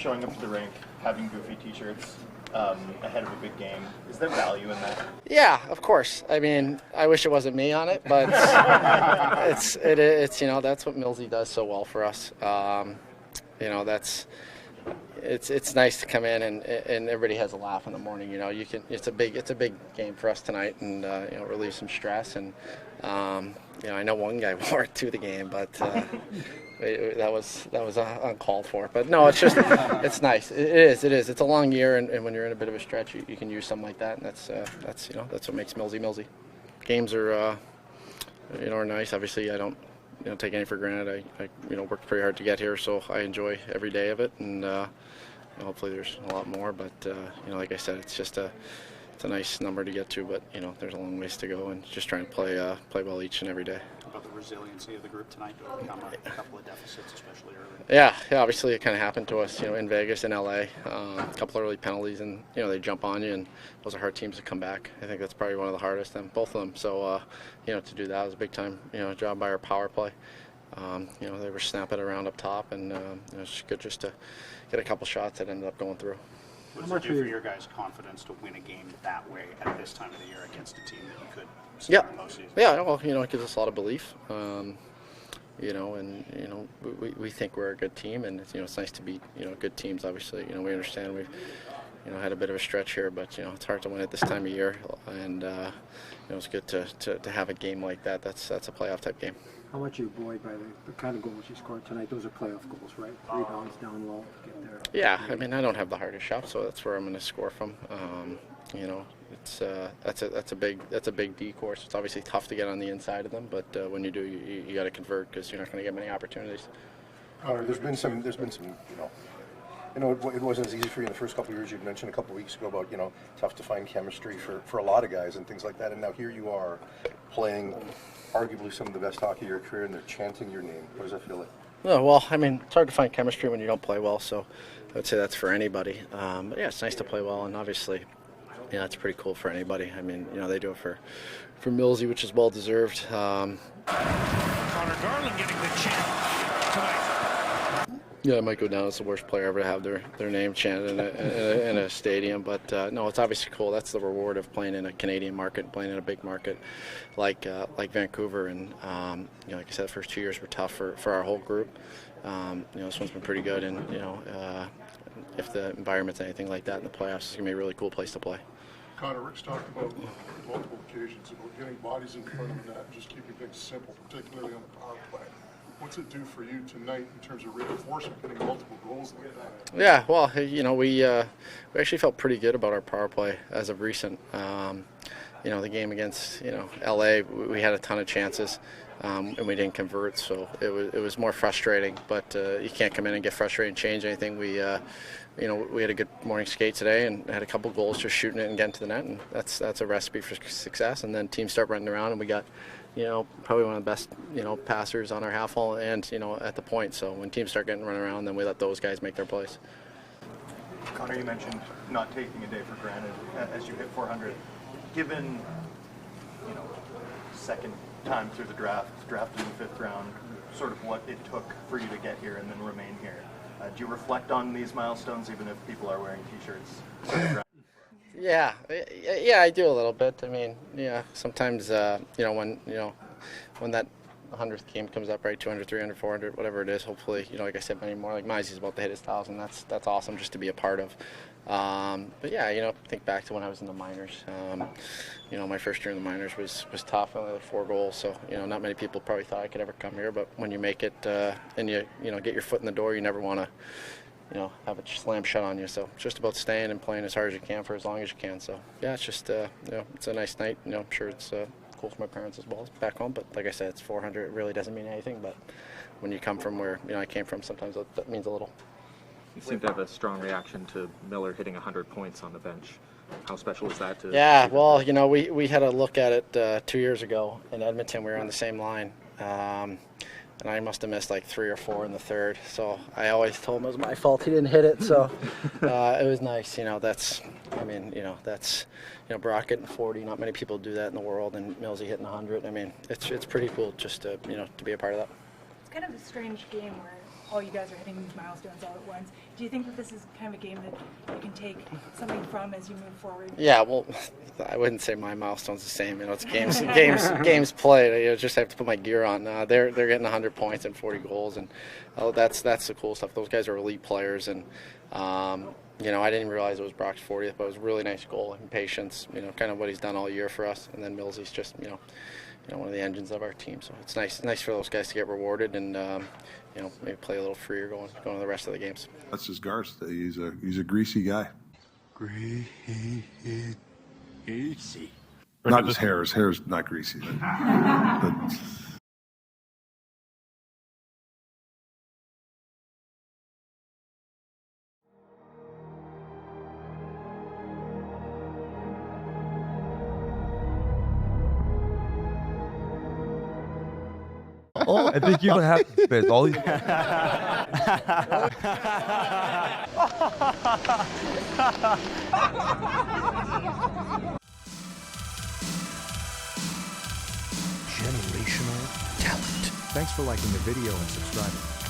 showing up to the rink, having goofy T-shirts ahead of a big game. Is there value in that? Yeah, of course. I mean, I wish it wasn't me on it, but it's that's what Millsy does so well for us. It's nice to come in and everybody has a laugh in the morning. It's a big game for us tonight, and relieve some stress. And I know one guy wore it to the game, but that was uncalled for. But no, it's just it's nice. It is. It's a long year, and when you're in a bit of a stretch, you can use something like that, and that's what makes Millsy. Games are are nice. Obviously, I don't take any for granted. I worked pretty hard to get here, so I enjoy every day of it, and hopefully there's a lot more. But like I said, it's just it's a nice number to get to, but there's a long ways to go, and just trying to play well each and every day. About the resiliency of the group tonight to overcome a couple of deficits, especially early. Yeah. Obviously, it kind of happened to us, in Vegas and LA. A couple of early penalties, and they jump on you, and those are hard teams to come back. I think that's probably one of the hardest, and both of them. So, to do that was a big time, job by our power play. They were snapping around up top, and it's good just to get a couple shots that ended up going through. What does it do for your guys' confidence to win a game that way at this time of the year against a team that you could start in postseason? Yeah, well, it gives us a lot of belief. We think we're a good team, and it's nice to beat good teams. Obviously, we understand we've had a bit of a stretch here, but it's hard to win at this time of year, and it's good to have a game like that. That's a playoff type game. How much are you buoyed by the kind of goals you scored tonight? Those are playoff goals, right? Rebounds down low, get there. Yeah, I mean, I don't have the hardest shot, so that's where I'm going to score from. That's a big D course. It's obviously tough to get on the inside of them, but when you do, you got to convert because you're not going to get many opportunities. There's been some. It wasn't as easy for you in the first couple of years. You'd mentioned a couple of weeks ago about tough to find chemistry for a lot of guys and things like that. And now here you are playing arguably some of the best hockey of your career, and they're chanting your name. What does that feel like? Oh, well, I mean, it's hard to find chemistry when you don't play well, so I would say that's for anybody. But yeah, it's nice to play well, and obviously, it's pretty cool for anybody. I mean, they do it for Millsy, which is well deserved. Connor Garland getting the chant tonight. Yeah, it might go down as the worst player ever to have their name chanted in a stadium, but no, it's obviously cool. That's the reward of playing in a Canadian market, playing in a big market like Vancouver. And like I said, the first 2 years were tough for our whole group. This one's been pretty good, and if the environment's anything like that in the playoffs, it's gonna be a really cool place to play. Connor, Rick's talked about multiple occasions about getting bodies in front of the net and just keeping things simple, particularly on the power play. What's it do for you tonight in terms of reinforcement, getting multiple goals like that? Yeah, well, we actually felt pretty good about our power play as of recent. The game against LA, we had a ton of chances, and we didn't convert, so it was more frustrating. But you can't come in and get frustrated and change anything. We had a good morning skate today and had a couple goals just shooting it and getting to the net, and that's a recipe for success. And then teams start running around, and we got probably one of the best, passers on our half wall and, at the point. So when teams start getting run around, then we let those guys make their plays. Connor, you mentioned not taking a day for granted as you hit 400. Given, second time through the draft, drafted in the 5th round, sort of what it took for you to get here and then remain here. Do you reflect on these milestones, even if people are wearing T-shirts? Yeah, I do a little bit. I mean, sometimes, when that 100th game comes up, right, 200, 300, 400, whatever it is, hopefully, like I said, many more. Like Mizey's about to hit his 1,000. That's awesome just to be a part of. But yeah, think back to when I was in the minors. My first year in the minors was tough. I only had 4 goals, so not many people probably thought I could ever come here. But when you make it and you get your foot in the door, you never want to have it slam shut on you. So it's just about staying and playing as hard as you can for as long as you can. So yeah, it's just it's a nice night. I'm sure it's cool for my parents as well back home. But like I said, it's 400. It really doesn't mean anything. But when you come from where I came from, sometimes that means a little. You seem to have a strong reaction to Miller hitting 100 points on the bench. How special is that? Yeah, well, we had a look at it 2 years ago in Edmonton. We were on the same line. And I must have missed like 3 or 4 in the third. So I always told him it was my fault he didn't hit it. So it was nice. That's Brock getting 40. Not many people do that in the world, and Millsy hitting 100. I mean, it's pretty cool just to be a part of that. It's kind of a strange game where all you guys are hitting these milestones all at once. Do you think that this is kind of a game that you can take something from as you move forward? Yeah, well, I wouldn't say my milestone's the same. You know, it's games played. I just have to put my gear on. They're getting 100 points and 40 goals, and that's the cool stuff. Those guys are elite players, and you know, I didn't realize it was Brock's 40th, but it was a really nice goal and patience. You know, kind of what he's done all year for us, and then Millsy's just you know one of the engines of our team. So it's nice for those guys to get rewarded and you know, maybe play a little freer going to the rest of the games. That's just Garth. He's a greasy guy. Greasy. Not his hair. His hair's not greasy. But I think you know what happens, man. All these... Generational talent. Thanks for liking the video and subscribing.